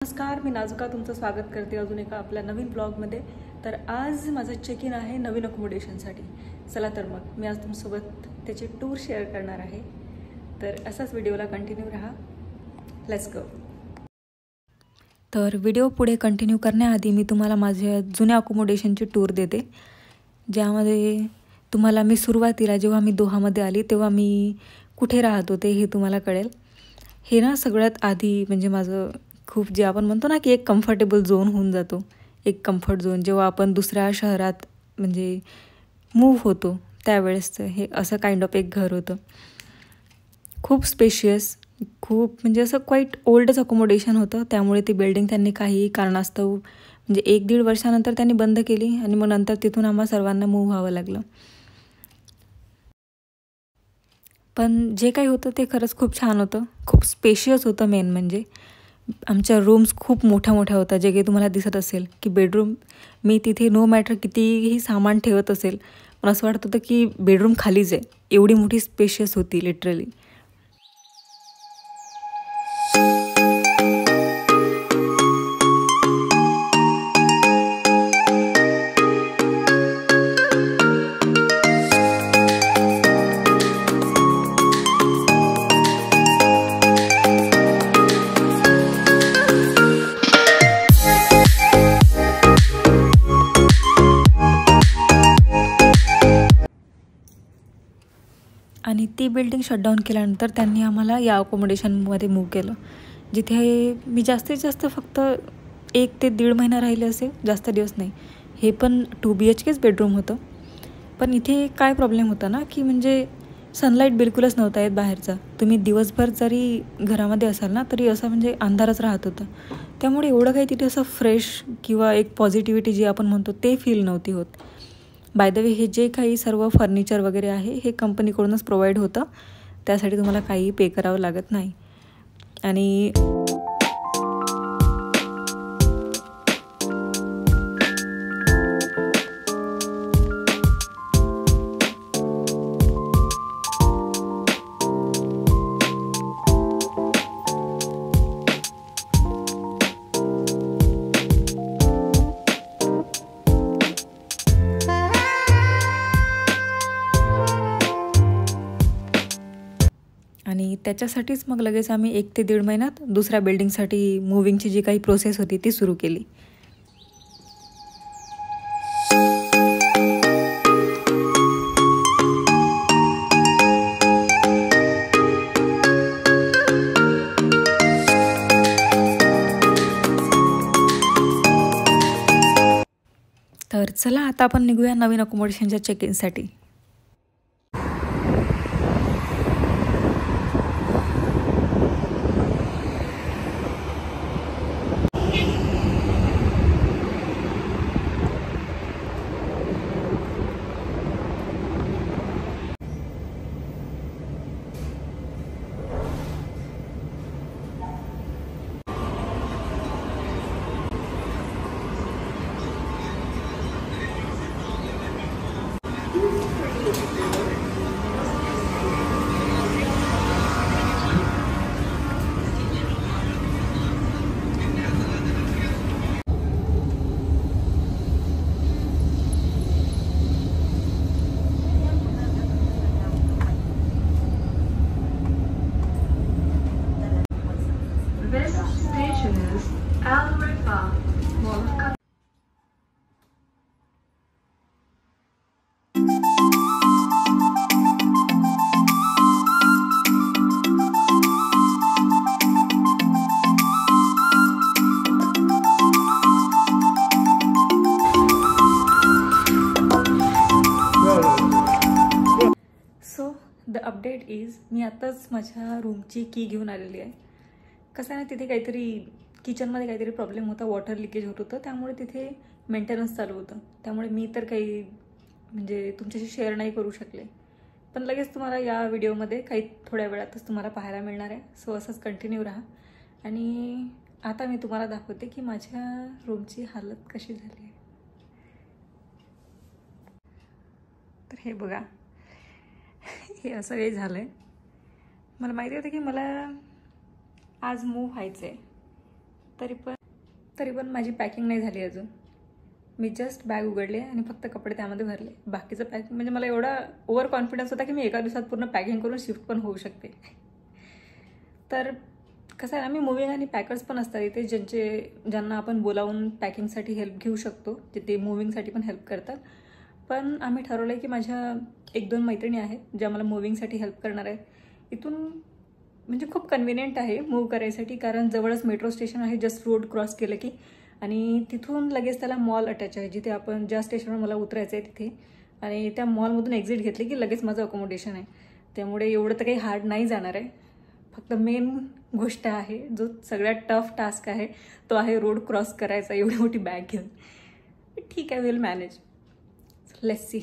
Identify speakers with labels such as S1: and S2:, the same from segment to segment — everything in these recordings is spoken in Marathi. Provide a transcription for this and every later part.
S1: नमस्कार, मी नाजुका तुमचं स्वागत करते अजून एका आपल्या नवीन ब्लॉगमध्ये। तर आज माझं चेक इन आहे नवीन अकोमोडेशनसाठी। चला तर मग मी आज तुमच्यासोबत त्याची टूर शेअर करणार आहे, तर असाच व्हिडिओला कंटिन्यू राहा। Let's go. तर व्हिडिओ पुढे कंटिन्यू करण्याआधी मी तुम्हाला माझ्या जुन्या अकोमोडेशनची टूर देते, ज्यामध्ये तुम्हाला मी सुरुवातीला जेव्हा मी दोहामध्ये आली तेव्हा मी कुठे राहत होते हे तुम्हाला कळेल। हे ना सगळ्यात आधी म्हणजे माझं खूप जे आपण म्हणतो ना की एक कम्फर्टेबल झोन होऊन जातो, एक कम्फर्ट झोन जेव्हा आपण दुसऱ्या शहरात म्हणजे मूव्ह होतो त्यावेळेसचं हे असं काइंड ऑफ एक घर होतं। खूप स्पेशियस, खूप म्हणजे असं क्वाईट ओल्डच अकोमोडेशन होतं। त्यामुळे ती बिल्डिंग त्यांनी काही कारणास्तव म्हणजे 1-1.5 वर्षानंतर त्यांनी बंद केली आणि मग नंतर तिथून आम्हा सर्वांना मूव्ह व्हावं लागलं। पण जे काही होतं ते खरंच खूप छान होतं, खूप स्पेशियस होतं। मेन म्हणजे आमच्या रूम्स खूप मोठ्या मोठ्या होत्या, जे काही तुम्हाला दिसत असेल की बेडरूम मी तिथे नो मॅटर कितीही सामान ठेवत असेल पण असं वाटत होतं की बेडरूम खालीच आहे, एवढी मोठी स्पेशियस होती लिटरली। आणि ती बिल्डिंग शटडाऊन केल्यानंतर त्यांनी आम्हाला या अकोमोडेशनमध्ये मूव्ह केलं, जिथे मी जास्तीत जास्त फक्त 1 ते 1.5 महिना राहिले असेल, जास्त दिवस नाही। हे पण 2 BHKच बेडरूम होतं। पण इथे काय प्रॉब्लेम होता ना की म्हणजे सनलाईट बिलकुलच नव्हता येत बाहेरचा। तुम्ही दिवसभर जरी घरामध्ये असाल ना तरी असं म्हणजे अंधारच राहत होता, त्यामुळे एवढं काही तिथे असं फ्रेश किंवा एक पॉझिटिव्हिटी जी आपण म्हणतो ते फील नव्हती होत। बाय द वे हे जे काही सर्व फर्निचर वगैरे आहे हे कंपनीकडूनच प्रोव्हाइड होतं, त्यासाठी तुम्हाला काही पे करावं लागत नाही। आणि त्याच्यासाठीच मग लगेच आम्ही 1 ते 1.5 महिन्यात दुसऱ्या बिल्डिंगसाठी मूव्हिंगची जी काही प्रोसेस होती ती सुरू केली। तर चला आता आपण निघूया नवीन अकोमोडेशनच्या चेक इनसाठी।
S2: This station is Albert Park, Mall of Cup.
S1: So the update is मी आताच माझ्या रूमची की घेऊन आलेली आहे। कसं आहे ना, तिथे काहीतरी किचनमध्ये काहीतरी प्रॉब्लेम होता, वॉटर लिकेज होत होतं, त्यामुळे तिथे मेंटेनन्स चालू होतं। त्यामुळे मी तर काही म्हणजे तुमच्याशी शेअर नाही करू शकले, पण लगेच तुम्हाला या व्हिडिओमध्ये काही थोड्या वेळातच तुम्हाला पाहायला मिळणार आहे। सो असंच कंटिन्यू राहा। आणि आता मी तुम्हाला दाखवते की माझ्या रूमची हालत कशी झाली आहे। तर हे बघा, हे असं काही झालं आहे। मला माहिती होतं की मला आज मूव्ह व्हायचं आहे, तरी पण माझी पॅकिंग नाही झाली अजून. मी जस्ट बॅग उघडले आणि फक्त कपडे त्यामध्ये भरले. बाकीचं पॅकिंग म्हणजे मला एवढा ओव्हर कॉन्फिडन्स होता की मी एका दिवसात पूर्ण पॅकिंग करून शिफ्ट पण होऊ शकते. तर कसं आहे ना, मी मूव्हिंग आणि पॅकर्स पण असतात इथे ज्यांना आपण बोलावून पॅकिंगसाठी हेल्प घेऊ शकतो, जे ते मूव्हिंगसाठी पण हेल्प करतात. पण आम्ही ठरवलं आहे की माझ्या 1-2 मैत्रिणी आहेत ज्या मला मूव्हिंगसाठी हेल्प करणार आहेत. इथून म्हणजे खूप कन्व्हिनियंट आहे मूव्ह करायसाठी, कारण जवळच मेट्रो स्टेशन आहे, जस्ट रोड क्रॉस केलं की, आणि तिथून लगेच त्याला मॉल अटॅच आहे, जिथे आपण ज्या स्टेशनवर मला उतरायचं आहे तिथे, आणि त्या मॉलमधून एक्झिट घेतली की लगेच माझं अकोमोडेशन आहे. त्यामुळे एवढं तर काही हार्ड नाही जाणार आहे. फक्त मेन गोष्ट आहे, जो सगळ्यात टफ टास्क आहे, तो आहे रोड क्रॉस करायचा एवढी मोठी बॅग घेऊन. ठीक आहे, will manage. Let's see.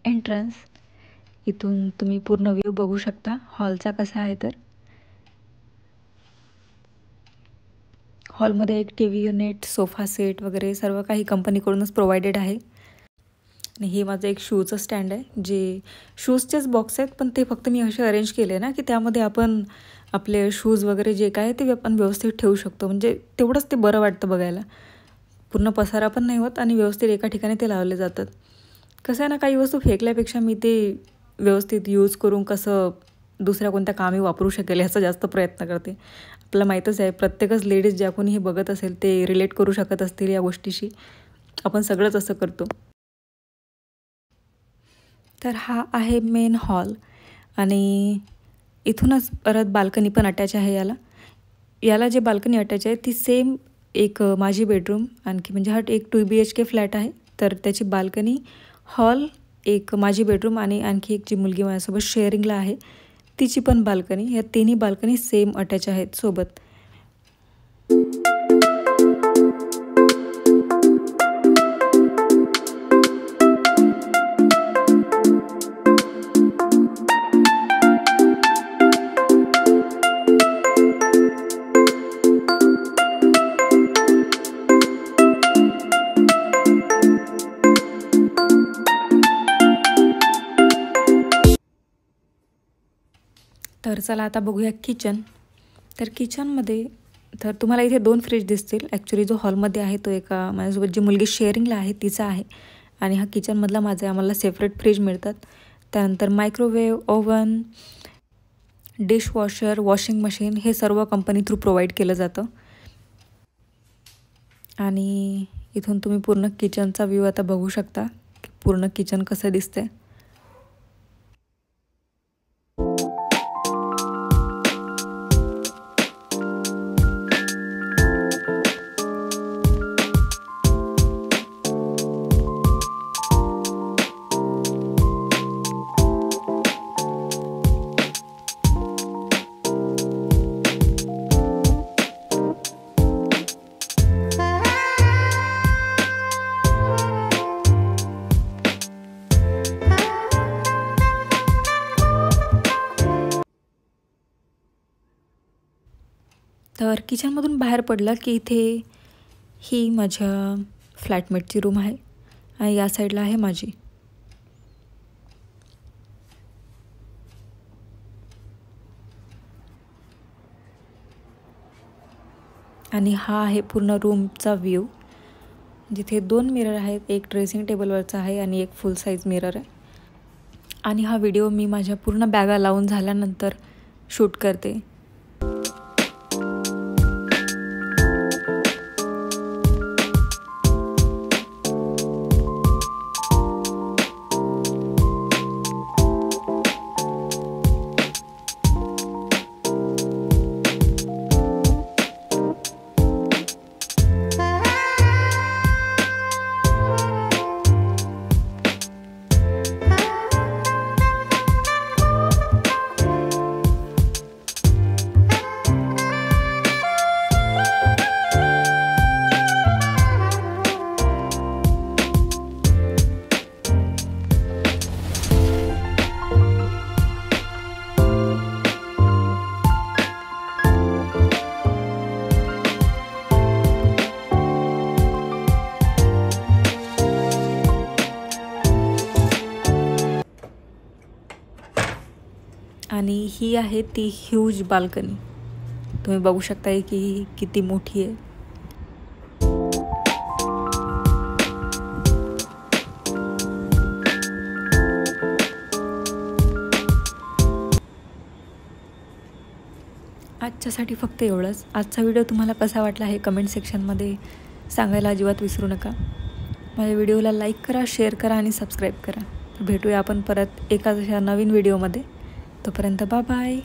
S1: Entrance, इथून तुम्ही पूर्ण व्ह्यू बघू शकता हॉलचा कसा आहे. तर हॉलमध्ये एक TV युनिट, सोफा सेट वगैरे सर्व काही कंपनीकडूनच प्रोव्हाइडेड आहे. आणि हे माझं एक शूचं स्टँड आहे, जे शूजचेच बॉक्स आहेत, पण ते फक्त मी असे अरेंज केले ना की त्यामध्ये आपण आपले शूज वगैरे जे काय ते आपण व्यवस्थित ठेवू शकतो. म्हणजे तेवढंच ते बरं वाटतं बघायला. पूर्ण पसारा पण नाही होत आणि व्यवस्थित एका ठिकाणी ते लावले जातात. कसं आहे ना, काही वस्तू फेकल्यापेक्षा मी ते व्यवस्थित यूज करून कसं दुसऱ्या कोणत्या कामी वापरू शकेल ह्याचा जास्त प्रयत्न करते. आपल्याला माहीतच आहे, प्रत्येकच लेडीज ज्या कोणी हे बघत असेल ते रिलेट करू शकत असतील या गोष्टीशी. आपण सगळंच असं करतो. तर हा आहे मेन हॉल, आणि इथूनच परत बाल्कनी पण अटॅच आहे. याला जे बाल्कनी अटॅच आहे ती सेम एक माझी बेडरूम, आणखी म्हणजे हा एक 2 BHK फ्लॅट आहे. तर त्याची बाल्कनी, हॉल, एक माझी बेडरूम आणि आणखी एक जी मुलगी माझ्यासोबत शेअरिंगला आहे तिची पण बाल्कनी, या तिन्ही बाल्कनी सेम अटॅच आहेत सोबत. तर चला आता बघूया किचन. तर किचनमध्ये तर तुम्हाला इथे 2 फ्रीज दिसतील. ॲक्च्युली जो हॉलमध्ये आहे तो एका माझ्यासोबत जी मुलगी शेअरिंगला आहे तिचा आहे, आणि हा किचनमधला माझा आहे. आम्हाला सेपरेट फ्रीज मिळतात. त्यानंतर microwave, oven, dishwasher, washing machine हे सर्व कंपनी थ्रू प्रोव्हाइड केलं जातं. आणि इथून तुम्ही पूर्ण किचनचा व्ह्यू आता बघू शकता, पूर्ण किचन कसं दिसतंय. तर किचनमधून बाहेर पडलं की इथे ही माझ्या फ्लॅटमेटची रूम आहे आणि या साईडला आहे माझी. आणि हा आहे पूर्ण रूमचा व्ह्यू, जिथे 2 मिरर आहेत. एक ड्रेसिंग टेबलवरचा आहे आणि एक फुल साईज मिरर आहे. आणि हा व्हिडिओ मी माझ्या पूर्ण बॅगा लावून झाल्यानंतर शूट करते. आणि ही आहे ती ह्यूज बाल्कनी. तुम्ही बघू शकता की किती मोठी आहे. आजच्यासाठी फक्त एवढंच. आजचा व्हिडिओ तुम्हाला कसा वाटला हे कमेंट सेक्शनमध्ये सांगायला अजिबात विसरू नका. माझ्या व्हिडिओला लाईक करा, शेअर करा आणि सबस्क्राईब करा. भेटूया आपण परत एका नवीन व्हिडिओमध्ये. तोपर्यंत बाय बाय.